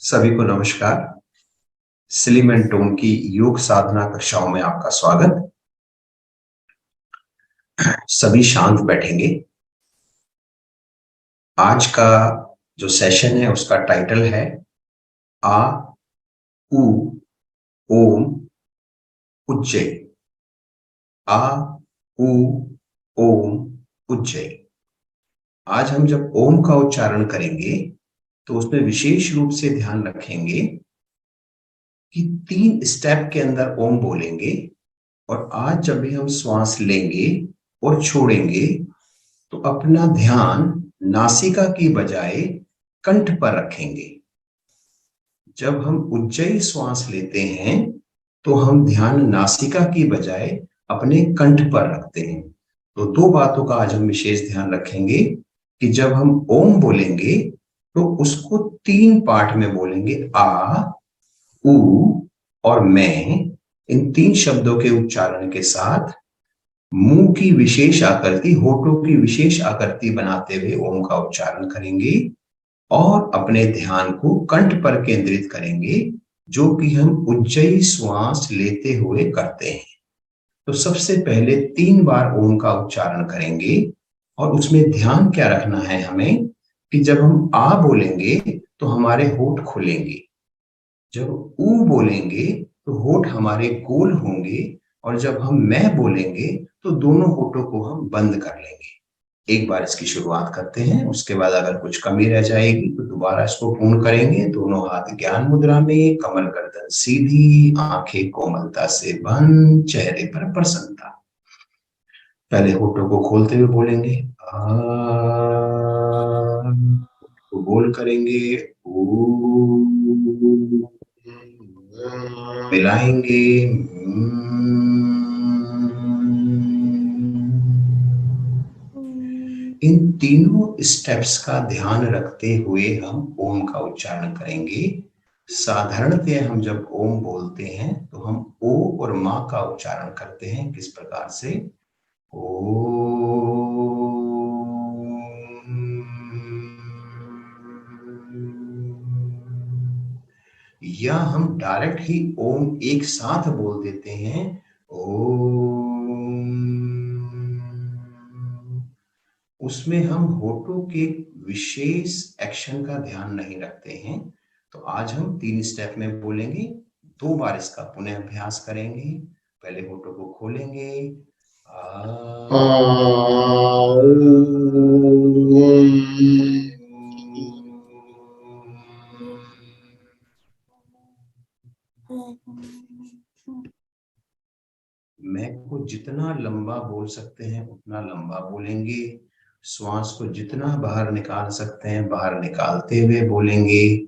सभी को नमस्कार। स्लिम एंड टोन की योग साधना कक्षाओं में आपका स्वागत। सभी शांत बैठेंगे। आज का जो सेशन है उसका टाइटल है आ उ ओम उज्जय। आ उ ओम उज्जय। आज हम जब ओम का उच्चारण करेंगे तो उसमें विशेष रूप से ध्यान रखेंगे कि 3 स्टेप के अंदर ओम बोलेंगे और आज जब भी हम श्वास लेंगे और छोड़ेंगे तो अपना ध्यान नासिका की बजाय कंठ पर रखेंगे। जब हम उज्जयी श्वास लेते हैं तो हम ध्यान नासिका की बजाय अपने कंठ पर रखते हैं। तो 2 बातों का आज हम विशेष ध्यान रखेंगे कि जब हम ओम बोलेंगे तो उसको 3 पार्ट में बोलेंगे। आ, उ और मैं। इन 3 शब्दों के उच्चारण के साथ मुंह की विशेष आकृति, होठों की विशेष आकृति बनाते हुए ओम का उच्चारण करेंगे और अपने ध्यान को कंठ पर केंद्रित करेंगे, जो कि हम उज्जयी श्वास लेते हुए करते हैं। तो सबसे पहले 3 बार ओम का उच्चारण करेंगे और उसमें ध्यान क्या रखना है हमें कि जब हम आ बोलेंगे तो हमारे होठ खुलेंगे, जब ऊ बोलेंगे तो होठ हमारे गोल होंगे और जब हम मैं बोलेंगे तो दोनों होठों को हम बंद कर लेंगे। एक बार इसकी शुरुआत करते हैं, उसके बाद अगर कुछ कमी रह जाएगी तो दोबारा इसको पूर्ण करेंगे। दोनों हाथ ज्ञान मुद्रा में, कमर गर्दन सीधी, आंखें कोमलता से बंद, चेहरे पर प्रसन्नता। पहले होठों को खोलते हुए बोलेंगे आ, तो बोल करेंगे ऊ, मिलाएंगे इन तीनों स्टेप्स का ध्यान रखते हुए हम ओम का उच्चारण करेंगे। साधारणतः हम जब ओम बोलते हैं तो हम ओ और मां का उच्चारण करते हैं। किस प्रकार से? ओ, या हम डायरेक्ट ही ओम एक साथ बोल देते हैं ओम। उसमें हम होठों के विशेष एक्शन का ध्यान नहीं रखते हैं। तो आज हम 3 स्टेप में बोलेंगे। 2 बार इसका पुनः अभ्यास करेंगे। पहले होठों को खोलेंगे मैं को जितना लंबा बोल सकते हैं उतना लंबा बोलेंगे। श्वास को जितना बाहर निकाल सकते हैं बाहर निकालते हुए बोलेंगे।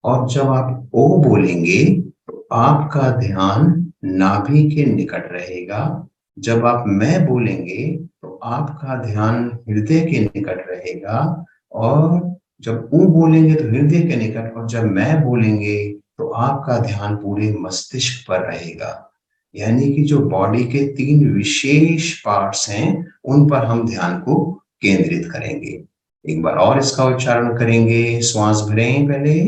और जब आप ओ बोलेंगे तो आपका ध्यान नाभि के निकट रहेगा। जब आप मैं बोलेंगे तो आपका ध्यान हृदय के निकट रहेगा। और जब ऊ बोलेंगे तो हृदय के निकट, और जब मैं बोलेंगे तो आपका ध्यान पूरे मस्तिष्क पर रहेगा। यानी कि जो बॉडी के 3 विशेष पार्ट्स हैं उन पर हम ध्यान को केंद्रित करेंगे। एक बार और इसका उच्चारण करेंगे। श्वास भरें पहले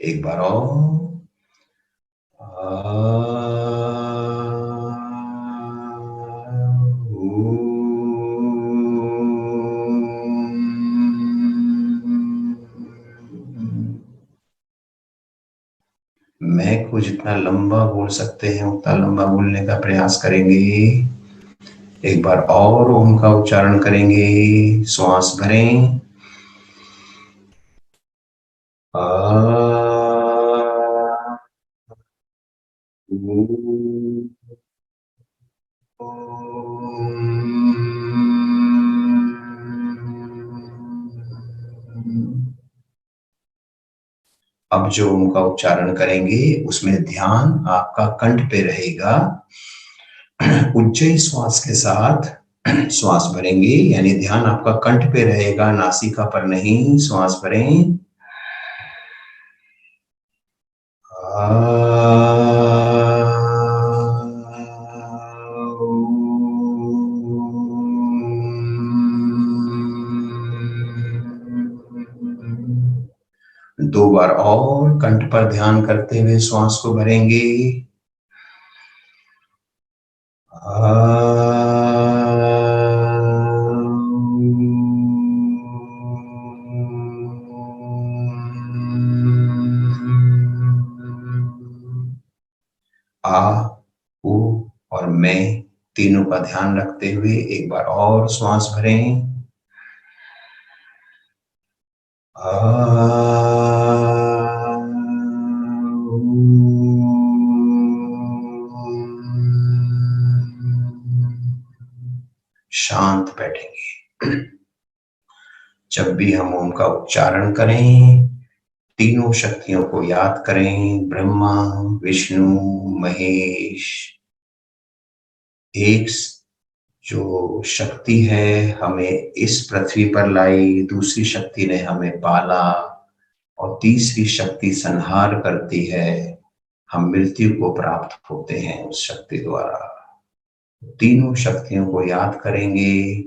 एक बार और मैं को जितना लंबा बोल सकते हैं उतना लंबा बोलने का प्रयास करेंगे। एक बार और ओम का उच्चारण करेंगे। श्वास भरें अब जो ओम का उच्चारण करेंगे उसमें ध्यान आपका कंठ पे रहेगा। उज्जयी श्वास के साथ श्वास भरेंगे, यानी ध्यान आपका कंठ पे रहेगा, नासिका पर नहीं। श्वास भरें दो बार और कंठ पर ध्यान करते हुए श्वास को भरेंगे। आ, ऊ और मैं तीनों का ध्यान रखते हुए एक बार और श्वास भरें। शांत बैठेंगे। जब भी हम ओम का उच्चारण करें, तीनों शक्तियों को याद करें, ब्रह्मा, विष्णु, महेश। एक जो शक्ति है हमें इस पृथ्वी पर लाई, दूसरी शक्ति ने हमें पाला और तीसरी शक्ति संहार करती है। हम मृत्यु को प्राप्त होते हैं उस शक्ति द्वारा। तीनों शक्तियों को याद करेंगे,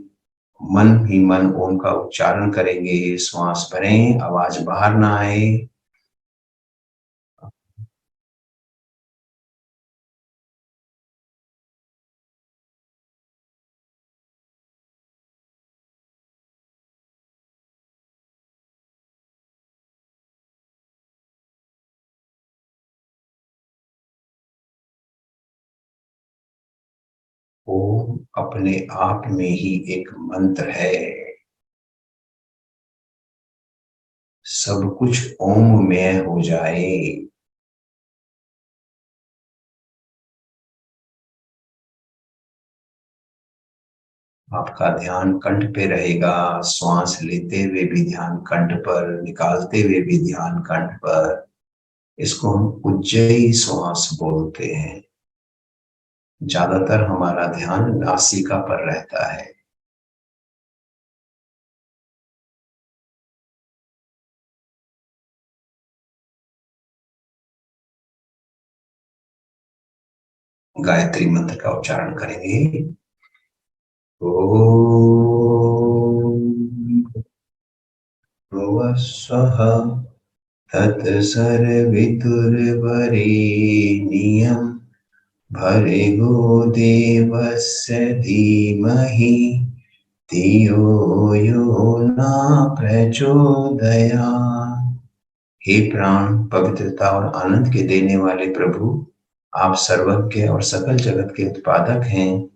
मन ही मन ओम का उच्चारण करेंगे, श्वास भरें, आवाज बाहर ना आए। ओम अपने आप में ही एक मंत्र है। सब कुछ ओममय हो जाए। आपका ध्यान कंठ पे रहेगा, श्वास लेते हुए भी ध्यान कंठ पर, निकालते हुए भी ध्यान कंठ पर। इसको हम उज्जयी श्वास बोलते हैं। ज्यादातर हमारा ध्यान नासिका पर रहता है। गायत्री मंत्र का उच्चारण करेंगे। ओम भुवस्सुः तत्सर्वितुर्वरेण्यं भर्गो देवस्य धीमहि धियो यो न प्रचोदयात्। हे प्राण, पवित्रता और आनंद के देने वाले प्रभु, आप सर्वज्ञ और सकल जगत के उत्पादक हैं।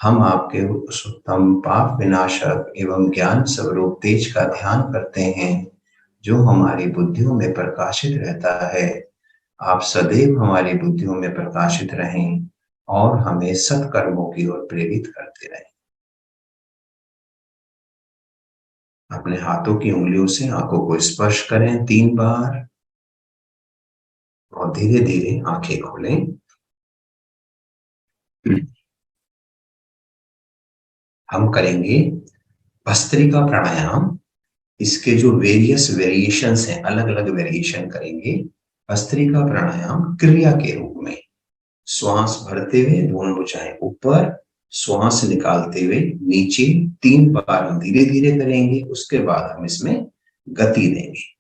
हम आपके उस उत्तम पाप विनाशक एवं ज्ञान स्वरूप तेज का ध्यान करते हैं जो हमारी बुद्धियों में प्रकाशित रहता है। आप सदैव हमारी बुद्धियों में प्रकाशित रहें और हमें सत्कर्मों की ओर प्रेरित करते रहें। अपने हाथों की उंगलियों से आंखों को स्पर्श करें 3 बार और धीरे धीरे आंखें खोलें। हम करेंगे भस्त्रिका प्राणायाम। इसके जो वेरियस वेरिएशंस हैं, अलग अलग वेरिएशन करेंगे। भस्त्रिका प्राणायाम क्रिया के रूप में श्वास भरते हुए दोनों भुजाएं ऊपर, श्वास निकालते हुए नीचे 3 बार हम धीरे धीरे करेंगे। उसके बाद हम इसमें गति देंगे।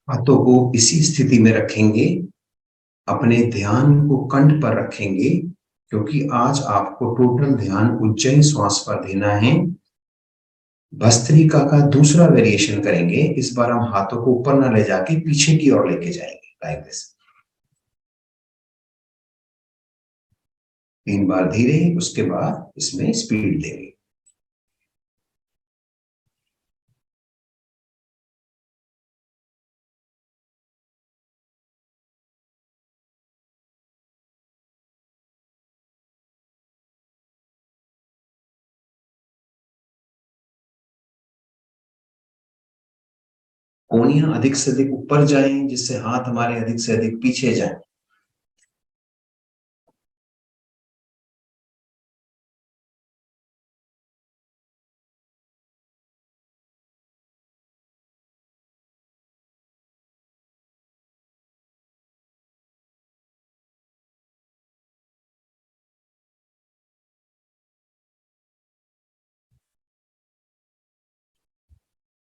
हाथों को इसी स्थिति में रखेंगे, अपने ध्यान को कंठ पर रखेंगे, क्योंकि आज आपको टोटल ध्यान उज्जयी श्वास पर देना है। भस्त्रिका का दूसरा वेरिएशन करेंगे। इस बार हम हाथों को ऊपर ना ले जाके पीछे की ओर लेके जाएंगे, लाइक दिस। 3 बार धीरे, उसके बाद इसमें स्पीड देंगे। कोहनियां अधिक से अधिक ऊपर जाएं, जिससे हाथ हमारे अधिक से अधिक पीछे जाएं।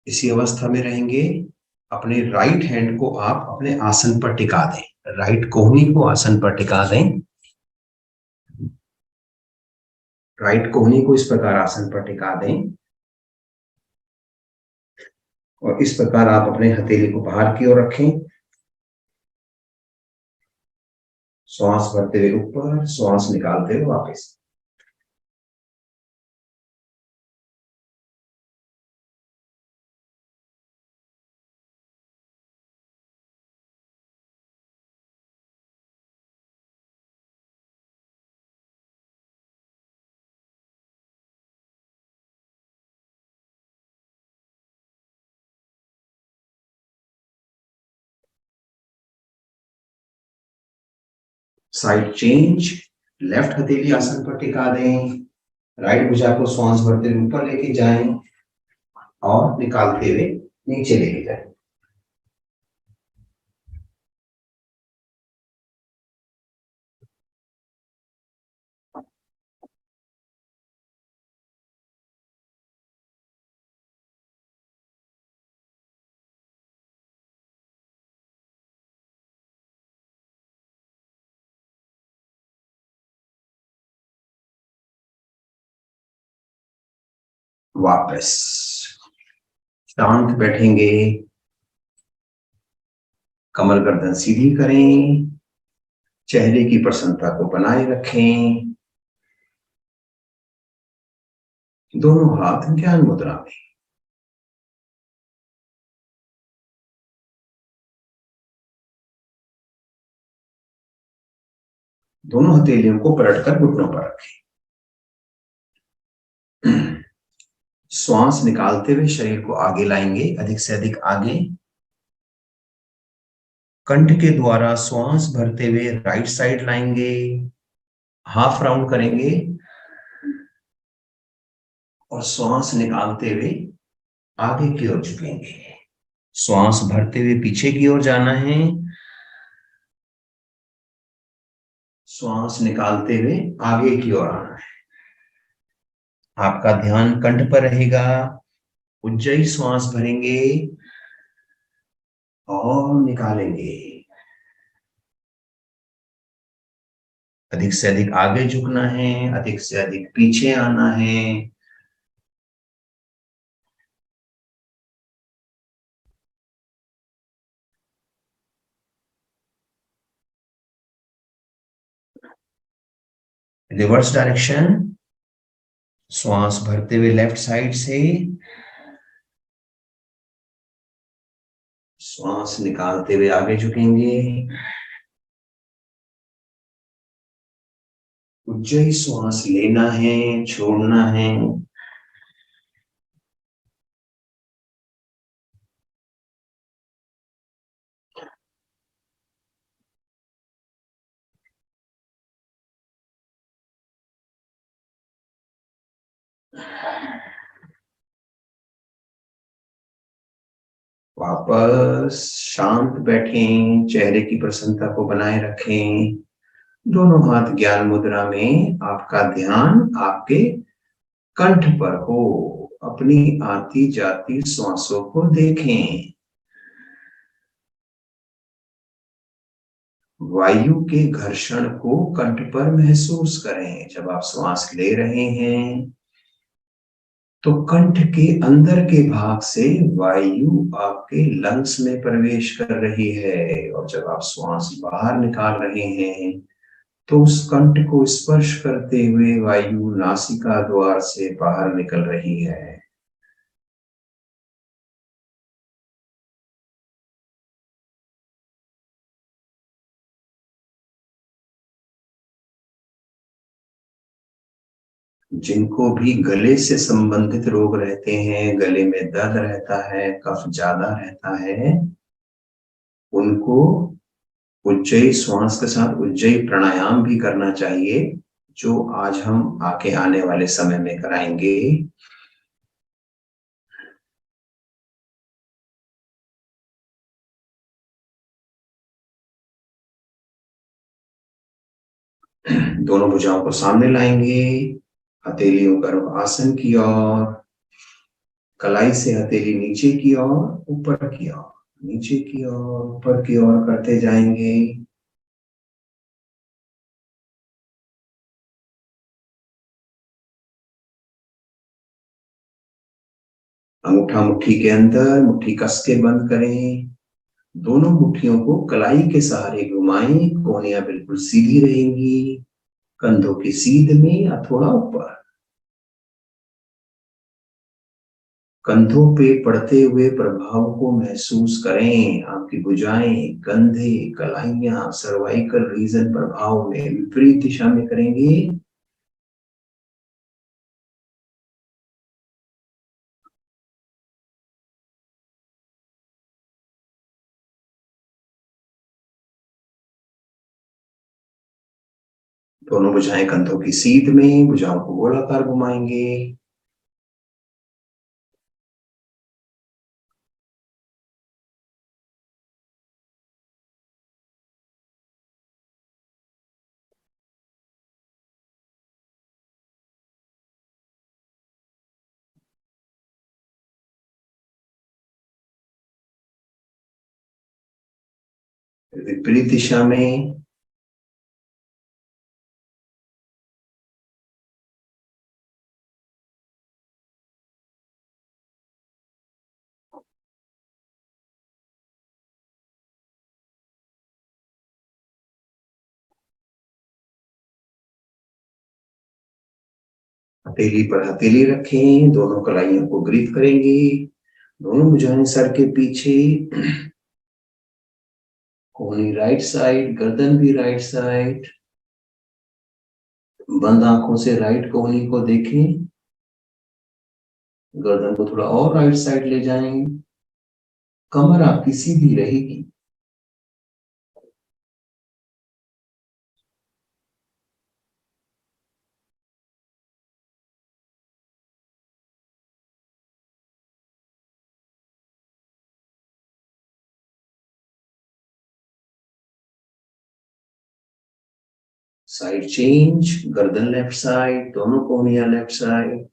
इसी अवस्था में रहेंगे। अपने राइट हैंड को आप अपने आसन पर टिका दें, राइट कोहनी को आसन पर टिका दें। राइट कोहनी को इस प्रकार आसन पर टिका दें और इस प्रकार आप अपने हथेली को बाहर की ओर रखें। श्वास भरते हुए ऊपर, श्वास निकालते हुए वापस। Side change. लेफ्ट हथेली आसन पर टिका दें, राइट भुजा को श्वास भरते हुए ऊपर लेके जाएं और निकालते हुए नीचे लेके जाएं। वापस शांत बैठेंगे। कमर गर्दन सीधी करें, चेहरे की प्रसन्नता को बनाए रखें। दोनों हाथ ज्ञान मुद्रा में। दोनों हथेलियों को पलटकर घुटनों पर रखें। श्वास निकालते हुए शरीर को आगे लाएंगे, अधिक से अधिक आगे। कंठ के द्वारा श्वास भरते हुए राइट साइड लाएंगे, हाफ राउंड करेंगे और श्वास निकालते हुए आगे की ओर झुकेंगे। श्वास भरते हुए पीछे की ओर जाना है, श्वास निकालते हुए आगे की ओर आना है। आपका ध्यान कंठ पर रहेगा। उज्जयी श्वास भरेंगे और निकालेंगे। अधिक से अधिक आगे झुकना है, अधिक से अधिक पीछे आना है। Reverse direction. श्वास भरते हुए लेफ्ट साइड से, श्वास निकालते हुए आगे झुकेंगे। उज्जयी श्वास लेना है, छोड़ना है। वापस शांत बैठें, चेहरे की प्रसन्नता को बनाए रखें। दोनों हाथ ज्ञान मुद्रा में। आपका ध्यान आपके कंठ पर हो। अपनी आती जाती श्वासों को देखें। वायु के घर्षण को कंठ पर महसूस करें। जब आप श्वास ले रहे हैं तो कंठ के अंदर के भाग से वायु आपके लंग्स में प्रवेश कर रही है, और जब आप श्वास बाहर निकाल रहे हैं तो उस कंठ को स्पर्श करते हुए वायु नासिका द्वार से बाहर निकल रही है। जिनको भी गले से संबंधित रोग रहते हैं, गले में दर्द रहता है, कफ ज्यादा रहता है, उनको उज्जयी श्वास के साथ उज्जयी प्राणायाम भी करना चाहिए, जो आज हम आके आने वाले समय में कराएंगे। दोनों भुजाओं को सामने लाएंगे, हथेलियों गर्भ आसन की ओर, कलाई से हथेली नीचे की ओर, ऊपर की ओर, नीचे की ओर, ऊपर की ओर करते जाएंगे। अंगूठा मुट्ठी के अंदर, मुट्ठी कस के बंद करें। दोनों मुट्ठियों को कलाई के सहारे घुमाएं, कोहनियां बिल्कुल सीधी रहेंगी, कंधों की सीध में या थोड़ा ऊपर। कंधों पे पड़ते हुए प्रभाव को महसूस करें। आपकी भुजाएं, कंधे, कलाइयां सर्वाइकल रीजन प्रभाव में विपरीत दिशा में करेंगे। दोनों भुजाएं कंधों की सीध में, भुजाओं को गोलाकार घुमाएंगे। विपरीत दिशा में। हथेली पर हथेली रखें, दोनों कलाइयों को ग्रिप करेंगे। दोनों भुजाएं सर के पीछे, कोहनी राइट साइड, गर्दन भी राइट साइड। बंद आंखों से राइट कोहनी को देखें, गर्दन को थोड़ा और राइट साइड ले जाएं। कमर आपकी सीधी रहेगी। साइड चेंज, गर्दन लेफ्ट साइड, दोनों कोहनियां लेफ्ट साइड।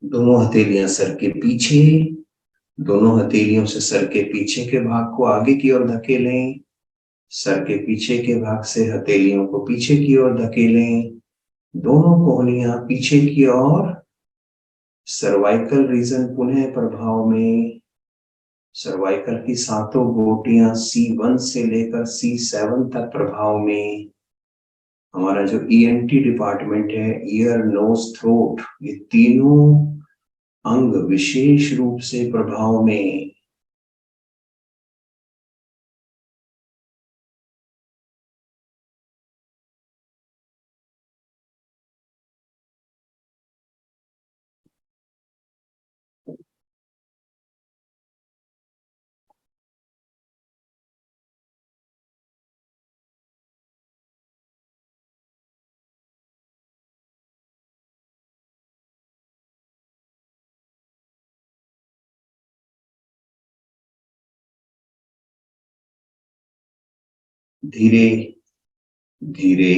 दोनों हथेलियां सर के पीछे, दोनों हथेलियों से सर के पीछे के भाग को आगे की ओर धकेलें। सर के पीछे के भाग से हथेलियों को पीछे की ओर धकेलें। दोनों कोहनियां पीछे की ओर। सर्वाइकल रीजन पुनः प्रभाव में। सर्वाइकल की सातों गोटियां C1 से लेकर C7 तक प्रभाव में। हमारा जो ENT डिपार्टमेंट है, ईयर, नोज, थ्रोट, ये तीनों अंग विशेष रूप से प्रभाव में। धीरे धीरे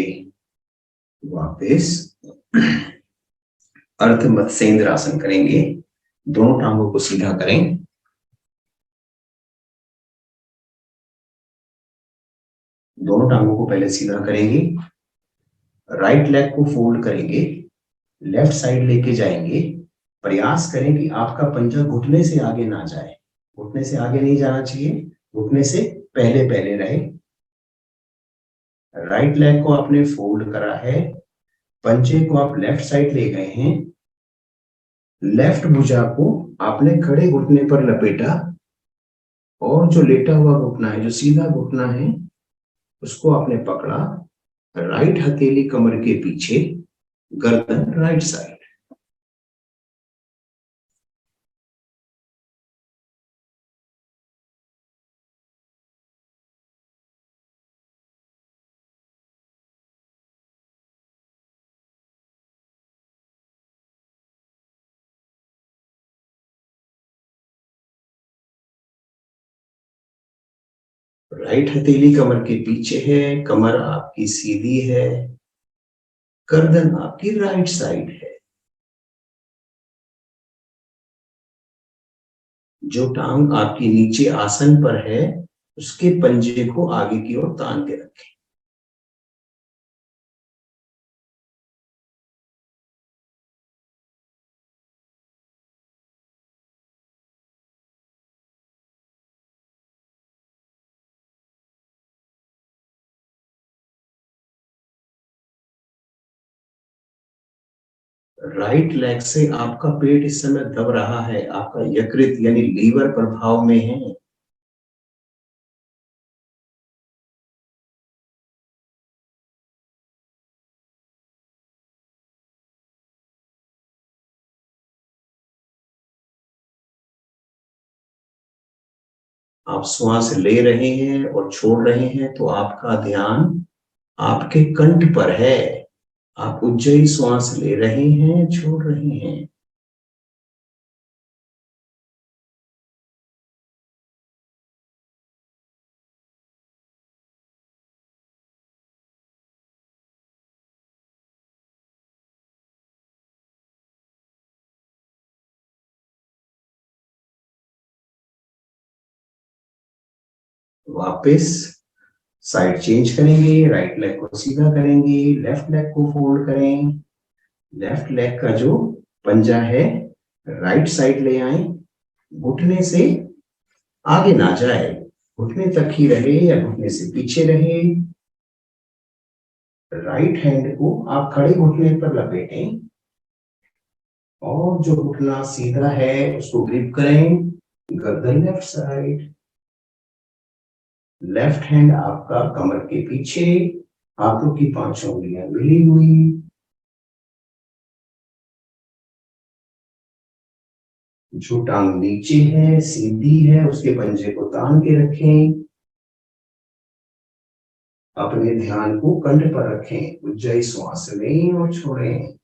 वापस अर्ध मत्स्येंद्रासन करेंगे। दोनों टांगों को सीधा करें। दोनों टांगों को पहले सीधा करेंगे। राइट लेग को फोल्ड करेंगे, लेफ्ट साइड लेके जाएंगे। प्रयास करें कि आपका पंजा घुटने से आगे ना जाए। घुटने से आगे नहीं जाना चाहिए, घुटने से पहले पहले रहे। राइट लेग को आपने फोल्ड करा है, पंजे को आप लेफ्ट साइड ले गए हैं। लेफ्ट भुजा को आपने खड़े घुटने पर लपेटा और जो लेटा हुआ घुटना है, जो सीधा घुटना है, उसको आपने पकड़ा। राइट हथेली कमर के पीछे, गर्दन राइट साइड। राइट हथेली कमर के पीछे है, कमर आपकी सीधी है, गर्दन आपकी राइट साइड है। जो टांग आपकी नीचे आसन पर है, उसके पंजे को आगे की ओर तान के रखें। राइट लेग से आपका पेट इस समय दब रहा है, आपका यकृत यानी लीवर प्रभाव में है। आप श्वास ले रहे हैं और छोड़ रहे हैं तो आपका ध्यान आपके कंठ पर है। आप उज्जयी श्वास ले रहे हैं, छोड़ रहे हैं। वापस साइड चेंज करेंगे, राइट लेग को सीधा करेंगे, लेफ्ट लेग को फोल्ड करें। लेफ्ट लेग का जो पंजा है, राइट साइड ले आए, घुटने से आगे ना जाए, घुटने तक ही रहे या घुटने से पीछे रहे। राइट हैंड को आप खड़े घुटने पर लपेटें और जो घुटना सीधा है उसको ग्रिप करें, गर्दन लेफ्ट साइड। लेफ्ट हैंड आपका कमर के पीछे, हाथों की पांचों उंगलियां मिली हुई। जो टांग नीचे है, सीधी है, उसके पंजे को तान के रखें। अपने ध्यान को कंठ पर रखें, उज्जयी श्वास लें और छोड़ें।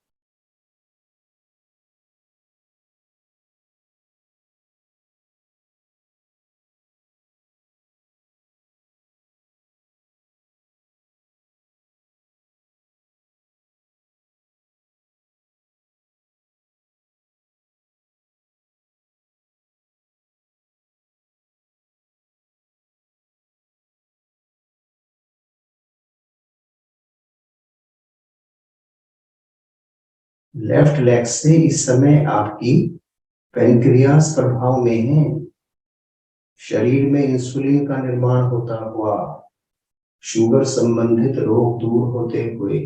लेफ्ट लेग से इस समय आपकी पेनक्रियास प्रभाव में है। शरीर में इंसुलिन का निर्माण होता हुआ, शुगर संबंधित रोग दूर होते हुए।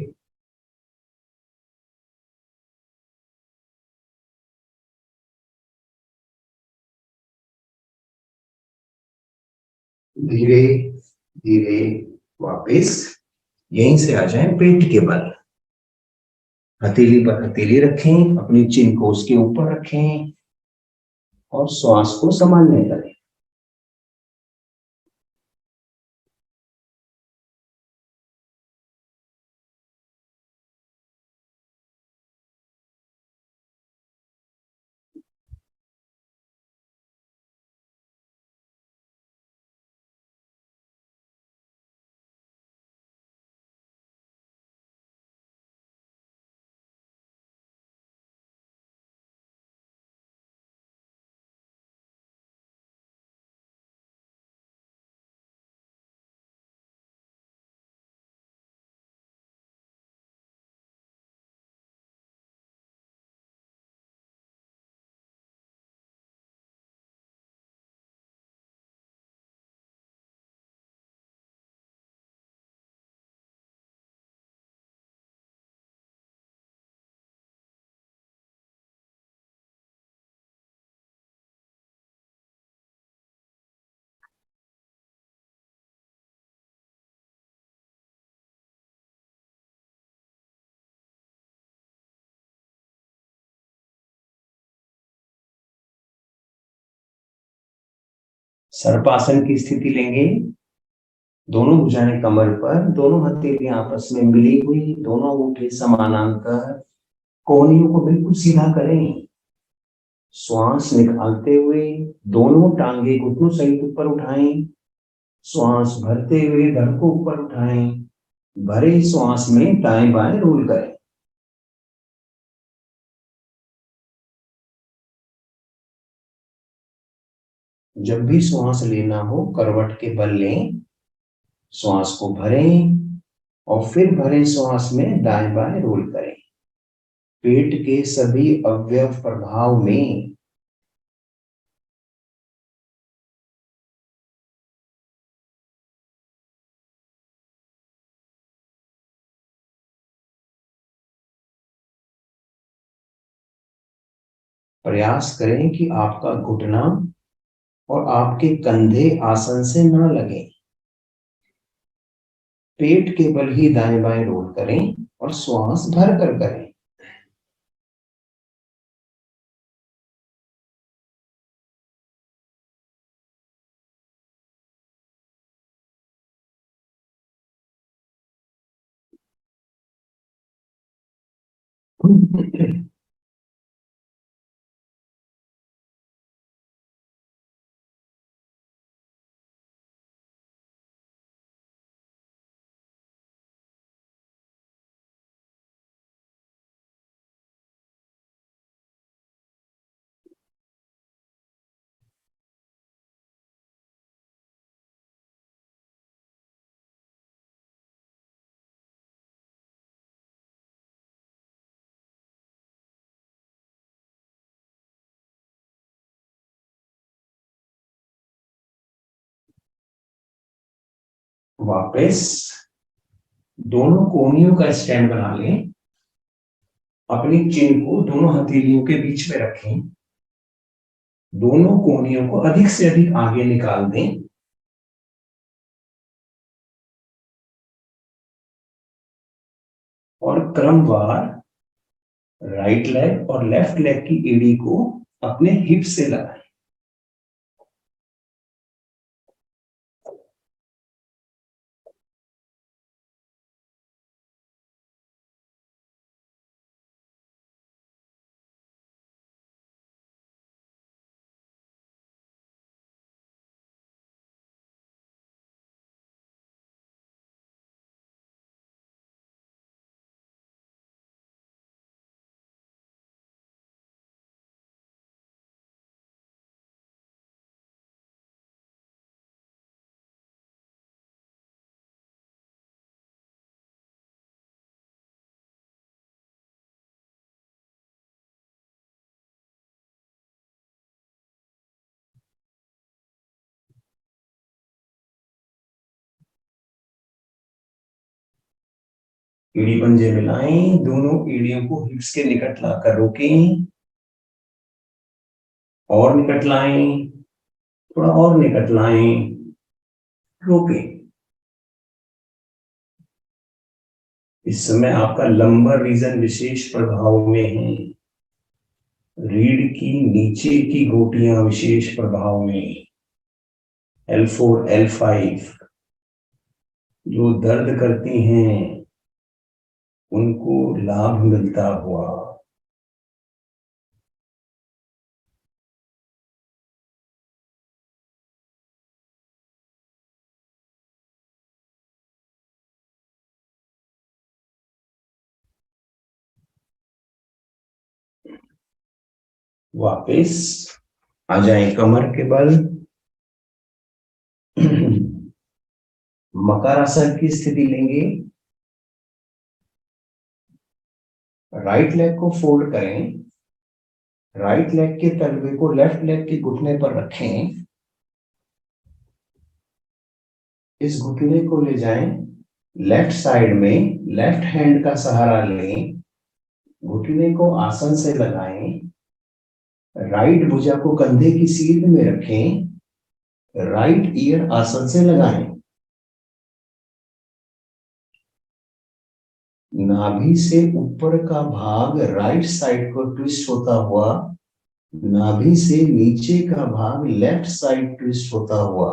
धीरे धीरे वापस यहीं से आ जाएं पेट के बल। हथेली पर हथेली रखें, अपनी चिन को उसके ऊपर रखें और श्वास को सामान्य करें। सर्पासन की स्थिति लेंगे। दोनों भुजाएं कमर पर, दोनों हथेलियां आपस में मिली हुई, दोनों अंगूठे समानांतर, कोहनियों को बिल्कुल सीधा करें। श्वास निकालते हुए दोनों टांगे घुटनों सहित ऊपर उठाएं। श्वास भरते हुए धड़ को ऊपर उठाएं। भरे श्वास में दाएं बाएं रोल करें। जब भी श्वास लेना हो करवट के बल लें, श्वास को भरें और फिर भरे श्वास में दाएं बाएं रोल करें। पेट के सभी अवयव प्रभाव में प्रयास करें कि आपका घुटना और आपके कंधे आसन से न लगे। पेट के बल ही दाएं बाएं रोल करें और श्वास भर कर करें। वापस दोनों कोहनियों का स्टैंड बना लें। अपनी चिन को दोनों हथेलियों के बीच में रखें। दोनों कोहनियों को अधिक से अधिक आगे निकाल दें। और क्रमवार राइट लेग और लेफ्ट लेग की एड़ी को अपने हिप से लगाएं। एड़ी पंजे मिलाएं। दोनों एड़ियों को हिप्स के निकट लाकर रोकें। और निकट लाएं। थोड़ा और निकट लाएं। रोकें। इस समय आपका लंबर रीजन विशेष प्रभाव में है। रीढ़ की नीचे की गोटियां विशेष प्रभाव में। L4, L5 जो दर्द करती हैं उनको लाभ मिलता हुआ। वापस आ जाएं कमर के बल। मकरासन की स्थिति लेंगे। राइट लेग को फोल्ड करें। राइट लेग के तलवे को लेफ्ट लेग के घुटने पर रखें। इस घुटने को ले जाएं लेफ्ट साइड में। लेफ्ट हैंड का सहारा लें। घुटने को आसन से लगाएं। राइट भुजा को कंधे की सीध में रखें। राइट ईयर आसन से लगाएं। नाभि से ऊपर का भाग राइट साइड को ट्विस्ट होता हुआ नाभि से नीचे का भाग लेफ्ट साइड ट्विस्ट होता हुआ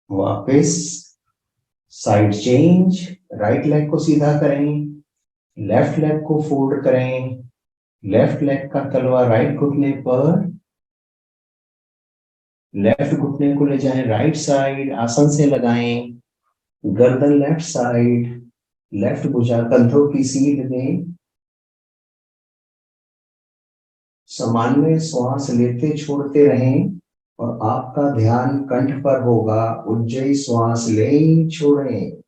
वापस साइड चेंज, राइट लेग को सीधा करें, लेफ्ट लेग को फोल्ड करें, लेफ्ट लेग का तलवा राइट घुटने पर, लेफ्ट घुटने को ले जाएं राइट साइड, आसन से लगाएं, गर्दन लेफ्ट साइड, लेफ्ट भुजा कंधों की सीध में, सामान्य श्वास लेते छोड़ते रहें और आपका ध्यान कंठ पर होगा। उज्जयी श्वास लें, छोड़ें।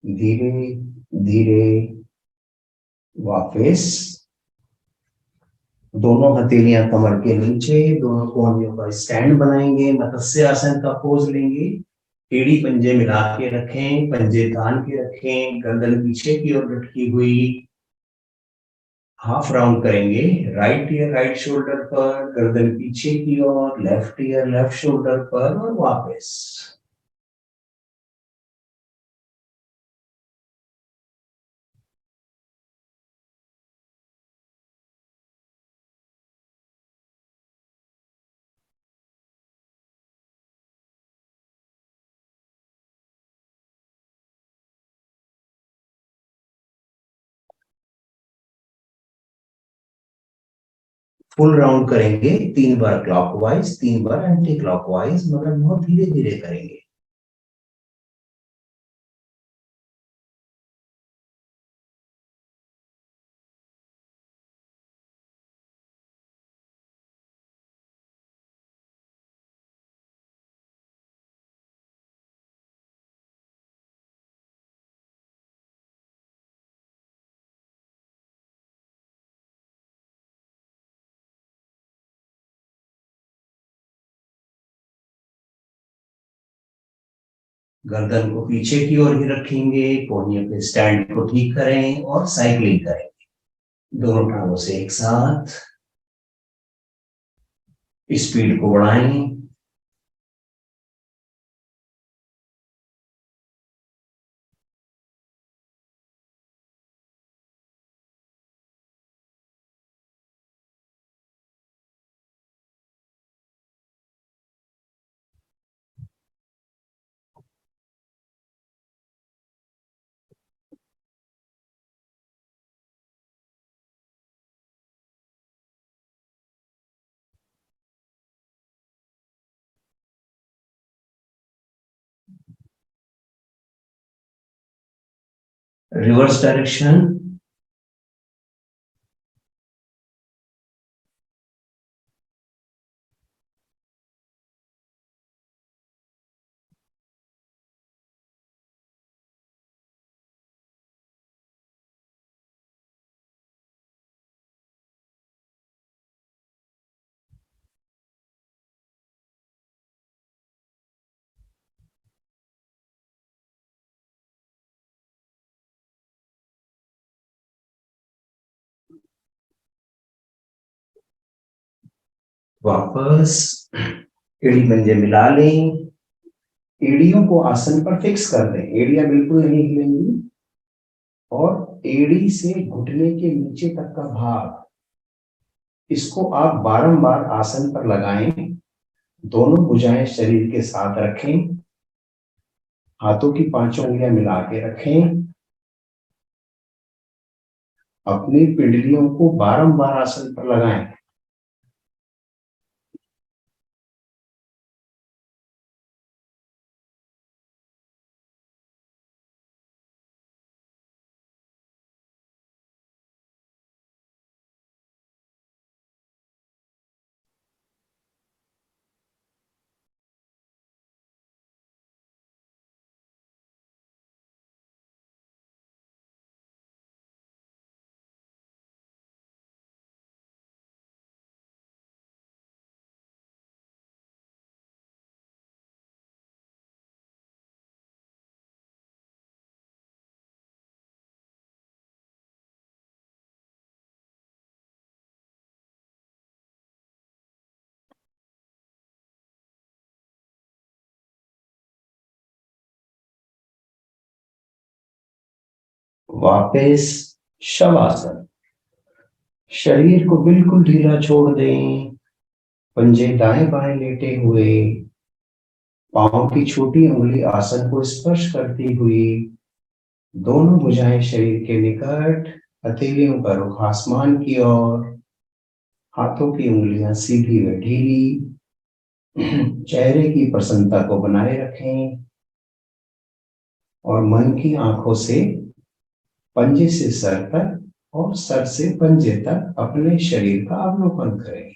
धीरे धीरे वापस दोनों हथेलियां कमर के नीचे, दोनों कोहनियों का स्टैंड बनाएंगे, मत्स्य आसन का पोज लेंगे। एड़ी पंजे मिला के रखें, पंजे तान के रखें, गर्दन पीछे की ओर लटकी हुई। हाफ राउंड करेंगे, राइट ईयर राइट शोल्डर पर, गर्दन पीछे की ओर, लेफ्ट ईयर लेफ्ट शोल्डर पर, और वापस। फुल राउंड करेंगे, 3 बार क्लॉकवाइज, 3 बार एंटी क्लॉकवाइज, मगर बहुत धीरे धीरे करेंगे। गर्दन को पीछे की ओर ही रखेंगे, कोहनियों के स्टैंड को ठीक करें और साइकिलिंग करें दोनों टांगों से एक साथ। स्पीड को बढ़ाएं। रिवर्स डायरेक्शन, वापस एड़ी पंजे मिला लें, एड़ियों को आसन पर फिक्स कर दें, एड़ियां बिल्कुल नहीं हिलेंगी, और एड़ी से घुटने के नीचे तक का भाग, इसको आप बारंबार आसन पर लगाएं। दोनों भुजाएं शरीर के साथ रखें, हाथों की पांचों उंगलियां मिला के रखें, अपनी पिंडलियों को बारंबार आसन पर लगाएं। वापस शवासन, शरीर को बिल्कुल ढीला छोड़ दें, पंजे दाएं बाएं लेटे हुए, पांव की छोटी उंगली आसन को स्पर्श करती हुई, दोनों भुजाएं शरीर के निकट, हथेलियों का रुख आसमान की ओर, हाथों की उंगलियां सीधी व ढीली, चेहरे की प्रसन्नता को बनाए रखें, और मन की आंखों से पंजे से सर तक और सर से पंजे तक अपने शरीर का अवलोकन करें।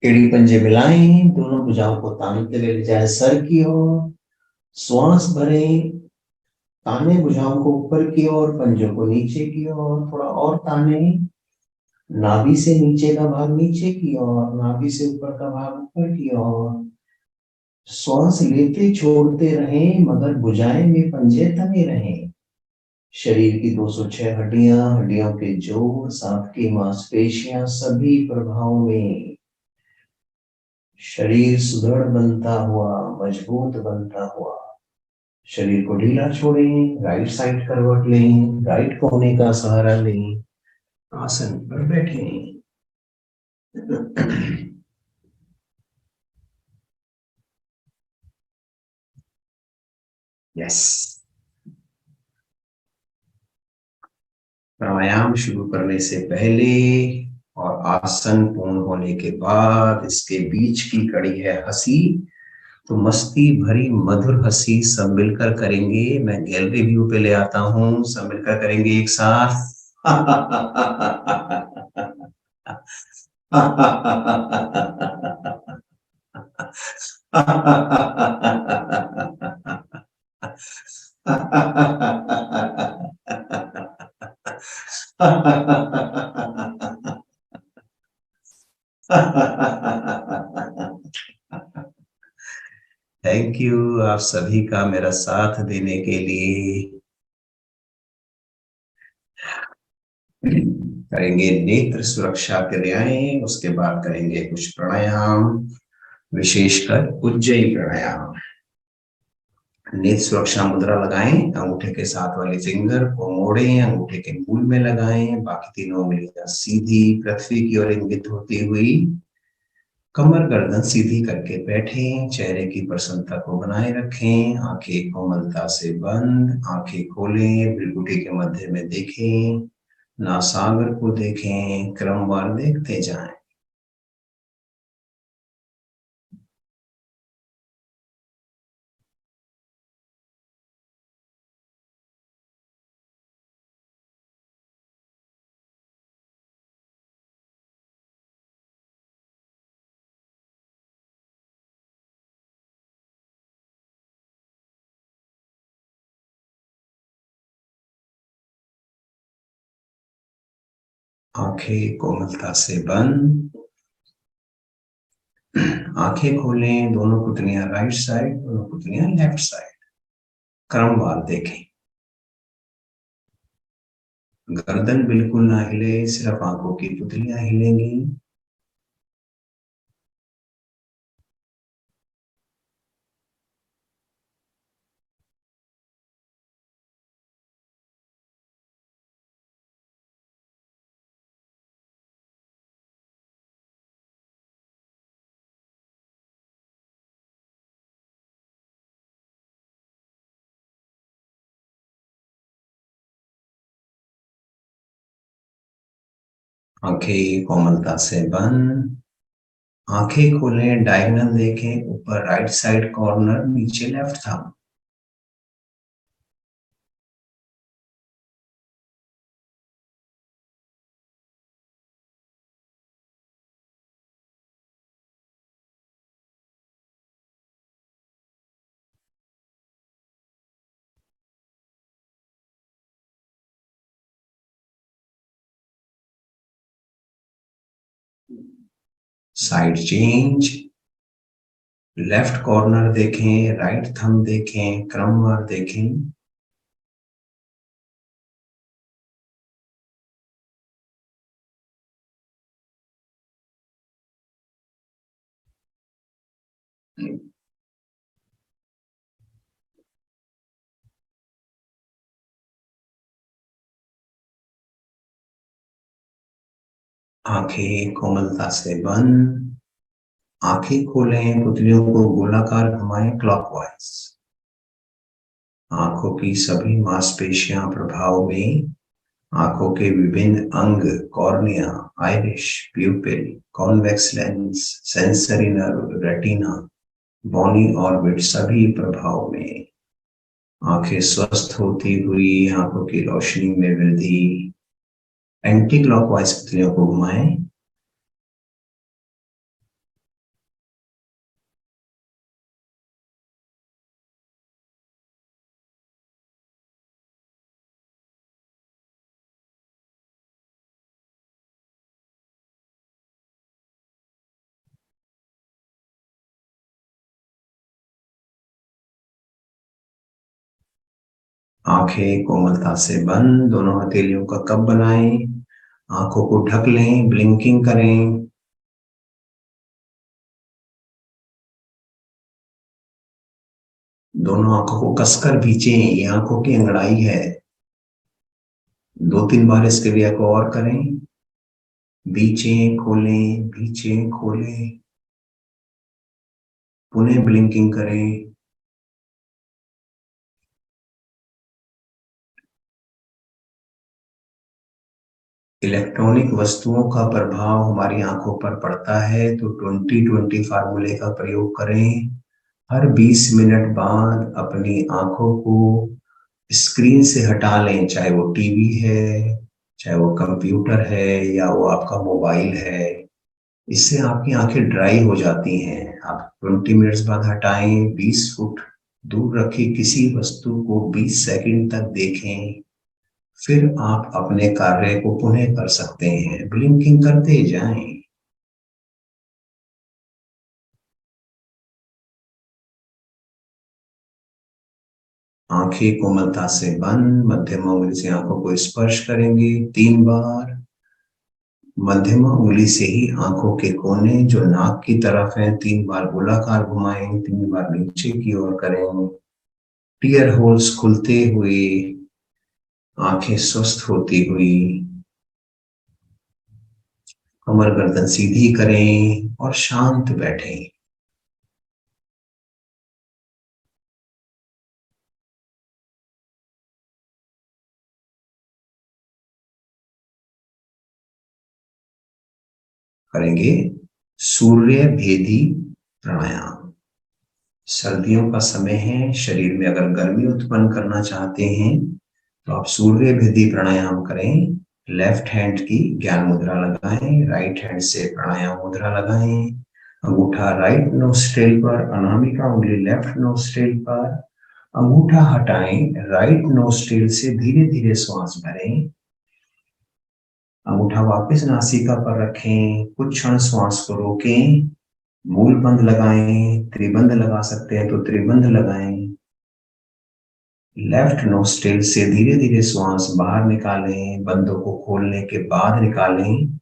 एड़ी पंजे मिलाएं, दोनों भुजाओं को तानते हुए ले जाए सर की ओर। श्वास भरें, ताने भुजाओं को ऊपर की ओर, पंजों को नीचे की ओर, थोड़ा और ताने। नाभि से नीचे का भाग नीचे की ओर, नाभि से ऊपर का भाग ऊपर की ओर। श्वास लेते छोड़ते रहें, मगर भुजाएं में पंजे तने रहें। शरीर की 206 हड्डियां, हड्डियों के जोड़, सांप की मांसपेशियां, सभी प्रभाव में शरीर सुदृढ़ बनता हुआ, मजबूत बनता हुआ। शरीर को ढीला छोड़ें, राइट साइड करवट लें, राइट कोने का सहारा लें, आसन पर बैठें। यस। प्राणायाम शुरू करने से पहले और आसन पूर्ण होने के बाद इसके बीच की कड़ी है हंसी। तो मस्ती भरी मधुर हंसी सब मिलकर करेंगे। मैं गैलरी व्यू पे ले आता हूं, सब मिलकर करेंगे एक साथ। थैंक यू आप सभी का मेरा साथ देने के लिए। करेंगे नेत्र सुरक्षा क्रियाएं, उसके बाद करेंगे कुछ प्राणायाम, विशेषकर उज्जयी प्राणायाम। नेत्र सुरक्षा मुद्रा लगाएं, अंगूठे के साथ वाले फिंगर को मोड़ें, अंगूठे के मूल में लगाएं, बाकी तीनों उंगलियां सीधी पृथ्वी की ओर इंगित होती हुई। कमर गर्दन सीधी करके बैठें, चेहरे की प्रसन्नता को बनाए रखें, आंखें कोमलता से बंद, आंखें खोलें, भ्रुकुटी के मध्य में देखें, नासागर को देखें, क्रमवार देखते जाएं। आंखें कोमलता से बंद, आंखें खोलें, दोनों पुतलियां राइट साइड, दोनों पुतलियां लेफ्ट साइड, क्रमवार देखें। गर्दन बिल्कुल ना हिले, सिर्फ आंखों की पुतलियां हिलेंगी। आंखें कोमलता से बंद, आंखें खोलें, डायगोनल देखें, ऊपर राइट साइड कॉर्नर, नीचे left thumb. Side change, left corner देखें, राइट थंब देखें, क्रमवार देखें। आंखें कोमलता से बंद, आंखें खोलें, पुतलियों को गोलाकार घुमाएं क्लॉकवाइज। आंखों की सभी मांसपेशियां प्रभाव में, आंखों के विभिन्न अंग, cornea, iris, pupil, convex lens, sensory nerve, retina, bony orbit सभी प्रभाव में। आंखें स्वस्थ होती हुई, आंखों की रोशनी में वृद्धि। एंटी क्लॉकवाइज पुतलियों को घुमाएं। आंखें कोमलता से बंद, दोनों हथेलियों का कप बनाएं। आंखों को ढक लें, ब्लिंकिंग करें। दोनों आंखों को कसकर भींचें, ये आंखों की अंगड़ाई है। 2-3 बार इस क्रिया को और करें। भींचें खोलें, भींचें खोलें। पुनः ब्लिंकिंग करें। इलेक्ट्रॉनिक वस्तुओं का प्रभाव हमारी आंखों पर पड़ता है, तो 20-20 फार्मूले का प्रयोग करें। हर 20 मिनट बाद अपनी आंखों को स्क्रीन से हटा लें, चाहे वो टीवी है, चाहे वो कंप्यूटर है, या वो आपका मोबाइल है। इससे आपकी आंखें ड्राई हो जाती हैं। आप 20 मिनट्स बाद हटाएं, 20 फुट दूर रखी किसी वस्तु को 20 सेकंड तक देखें। फिर आप अपने कार्य को पुनः कर सकते हैं, ब्लिंकिंग करते जाएं। आंखें कोमलता से बंद, मध्यमा उंगली से आंखों को स्पर्श करेंगे 3 बार। मध्यमा उंगली से ही आंखों के कोने जो नाक की तरफ है 3 बार गोलाकार घुमाएं, 3 बार नीचे की ओर करें। टीयर होल्स खुलते हुए, आंखें स्वस्थ होती हुई। कमर गर्दन सीधी करें और शांत बैठें। करेंगे सूर्य भेदी प्राणायाम। सर्दियों का समय है, शरीर में अगर गर्मी उत्पन्न करना चाहते हैं तो आप सूर्य भेदी प्राणायाम करें। लेफ्ट हैंड की ज्ञान मुद्रा लगाएं, राइट हैंड से प्राणायाम मुद्रा लगाएं। अंगूठा राइट नोस्ट्रेल पर, अनामिका उंगली लेफ्ट नोस्ट्रेल पर। अंगूठा हटाएं, राइट नोस्ट्रेल से धीरे धीरे श्वास भरें। अंगूठा वापस नासिका पर रखें, कुछ क्षण श्वास को रोकें। मूल बंद लगाएं, त्रिबंध लगा सकते हैं तो त्रिबंध लगाएं। लेफ्ट नोस्ट्रिल से धीरे धीरे श्वास बाहर निकालें, बंदों को खोलने के बाद निकालें।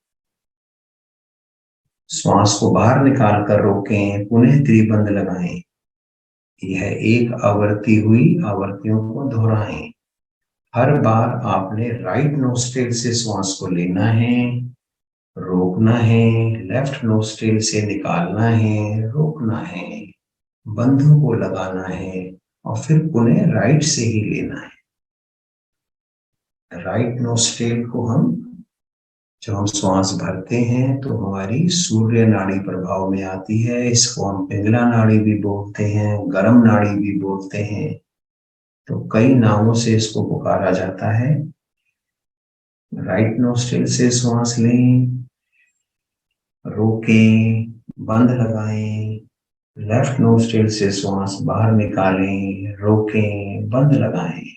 श्वास को बाहर निकाल कर रोकें, पुनः त्रिबंध लगाएं। यह एक आवृत्ति हुई, आवृत्तियों को दोहराएं। हर बार आपने राइट नोस्ट्रिल से श्वास को लेना है, रोकना है, लेफ्ट नोस्ट्रिल से निकालना है, रोकना है, बंधों को लगाना है और फिर पुनः राइट से ही लेना है। राइट नोस्ट्रिल को हम जब हम श्वास भरते हैं तो हमारी सूर्य नाड़ी प्रभाव में आती है। इसको हम पिंगला नाड़ी भी बोलते हैं, गर्म नाड़ी भी बोलते हैं, तो कई नामों से इसको पुकारा जाता है। राइट नोस्ट्रिल से श्वास लें, रोकें, बंद लगाएं। लेफ्ट नोस्ट्रिल से श्वास बाहर निकालें, रोकें, बंद लगाएं।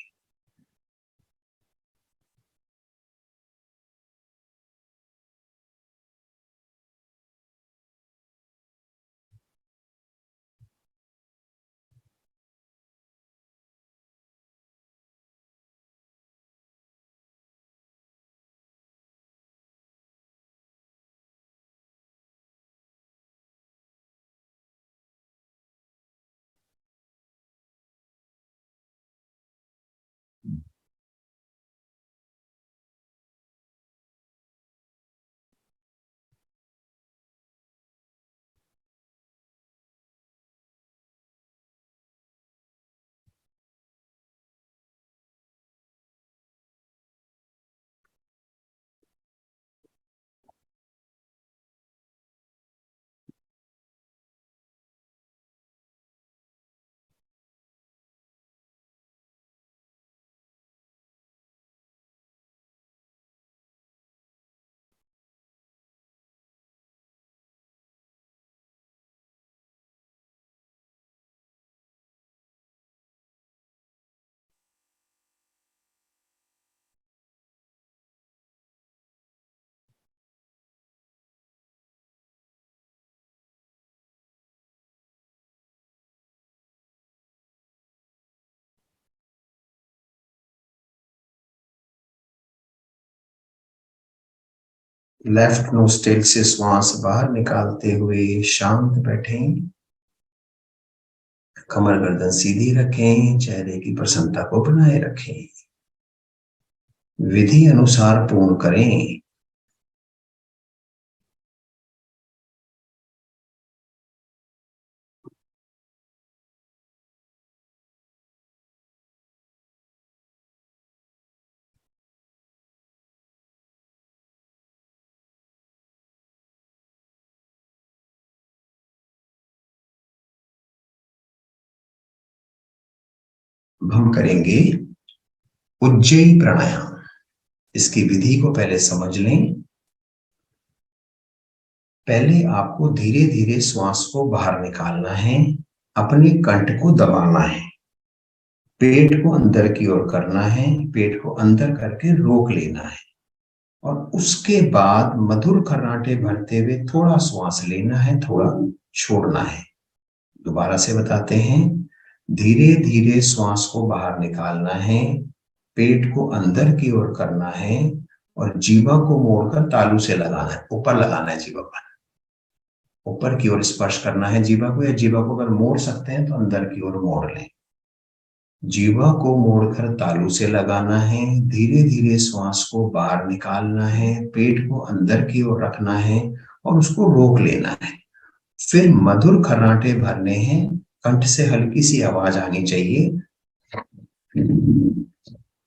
लेफ्ट नोस्ट्रिल से श्वास बाहर निकालते हुए शांत बैठें। कमर गर्दन सीधी रखें, चेहरे की प्रसन्नता को बनाए रखें। विधि अनुसार पूर्ण करें। हम करेंगे उज्जयी प्राणायाम। इसकी विधि को पहले समझ लें। पहले आपको धीरे धीरे श्वास को बाहर निकालना है, अपने कंठ को दबाना है, पेट को अंदर की ओर करना है, पेट को अंदर करके रोक लेना है और उसके बाद मधुर खर्राटे भरते हुए थोड़ा श्वास लेना है, थोड़ा छोड़ना है। दोबारा से बताते हैं। धीरे धीरे श्वास को बाहर निकालना है, पेट को अंदर की ओर करना है और जीवा को मोड़कर तालू से लगाना है, ऊपर लगाना है। जीवा पर ऊपर की ओर स्पर्श करना है जीवा को, या जीवा को अगर मोड़ सकते हैं तो अंदर की ओर मोड़ लें। जीवा को मोड़कर तालू से लगाना है, धीरे धीरे श्वास को बाहर निकालना है, पेट को अंदर की ओर रखना है और उसको रोक लेना है। फिर मधुर खर्राटे भरने हैं, कंठ से हल्की सी आवाज आनी चाहिए,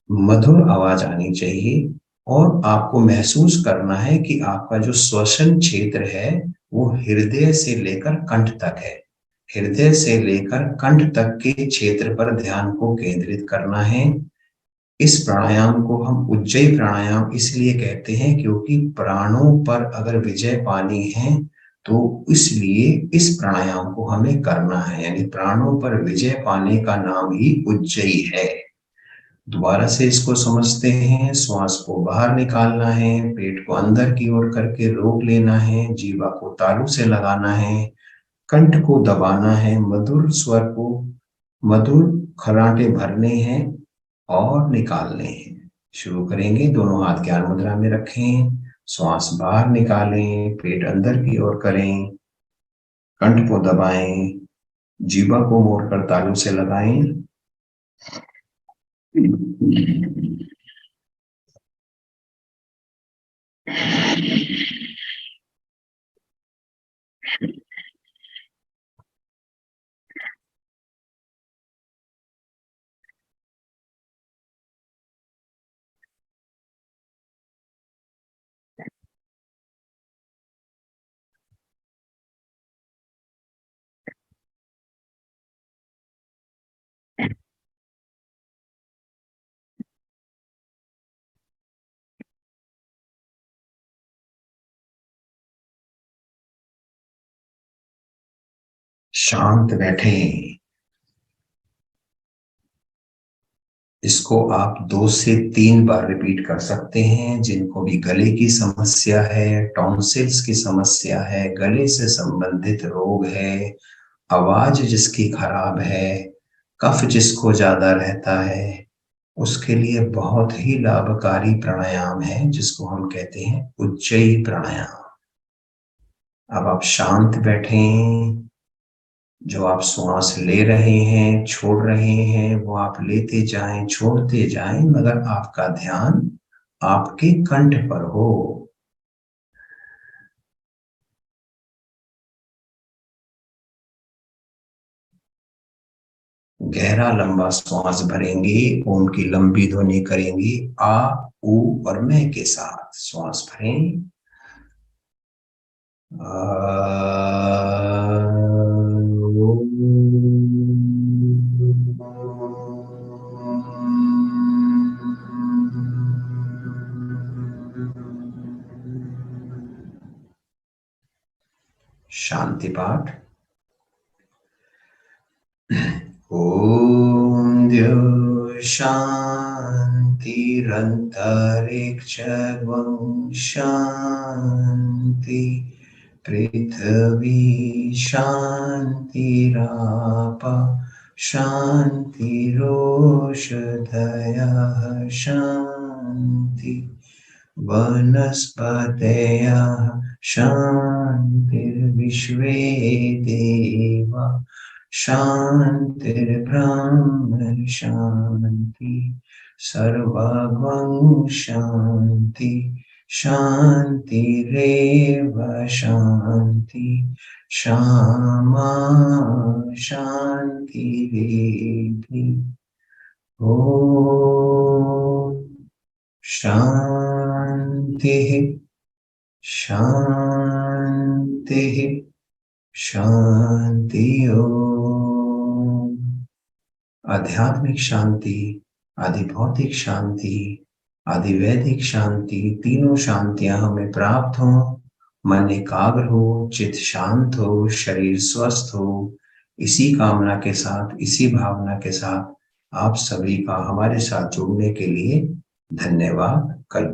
मधुर आवाज आनी चाहिए और आपको महसूस करना है कि आपका जो श्वसन क्षेत्र है वो हृदय से लेकर कंठ तक है। हृदय से लेकर कंठ तक के क्षेत्र पर ध्यान को केंद्रित करना है। इस प्राणायाम को हम उज्जयी प्राणायाम इसलिए कहते हैं क्योंकि प्राणों पर अगर विजय पानी है तो इसलिए इस प्राणायाम को हमें करना है, यानी प्राणों पर विजय पाने का नाम ही उज्जयी है। दोबारा से इसको समझते हैं। श्वास को बाहर निकालना है, पेट को अंदर की ओर करके रोक लेना है, जीवा को तालू से लगाना है, कंठ को दबाना है, मधुर स्वर को मधुर खर्राटे भरने हैं और निकालने हैं। शुरू करेंगे। दोनों हाथ ज्ञान मुद्रा में रखें, श्वास बाहर निकालें, पेट अंदर की ओर करें, कंठ को दबाएं, जीवा को मोड़कर तालू से लगाएं। शांत बैठें। इसको आप 2 से 3 बार रिपीट कर सकते हैं। जिनको भी गले की समस्या है, टॉन्सिल्स की समस्या है, गले से संबंधित रोग है, आवाज जिसकी खराब है, कफ जिसको ज्यादा रहता है, उसके लिए बहुत ही लाभकारी प्राणायाम है जिसको हम कहते हैं उज्जयी प्राणायाम। अब आप शांत बैठें। जो आप श्वास ले रहे हैं, छोड़ रहे हैं, वो आप लेते जाएं, छोड़ते जाएं, मगर आपका ध्यान आपके कंठ पर हो। गहरा लंबा श्वास भरेंगे, ओम की लंबी ध्वनि करेंगे, आ ऊ और मैं के साथ श्वास भरें। शांति पाठ। ओम द्यो शांतिरन्तरिक्ष शांति, पृथ्वी शांतिराप शांतिरोषधयः शांति, वनस्पतयः शान्तिर्विश्वे देवा शान्तिर्ब्रह्म शान्ति सर्वगं शान्ति शान्तिरेव शान्ति क्षमा शान्तिरेधि ॐ शान्तिः शान्तिः शांति ओम। आध्यात्मिक शांति, आधिभौतिक शांति, आधिवैदिक शांति, तीनों शांतियां हमें प्राप्त हो। मन एकाग्र हो, चित्त शांत हो, शरीर स्वस्थ हो। इसी कामना के साथ, इसी भावना के साथ आप सभी का हमारे साथ जुड़ने के लिए धन्यवाद। कल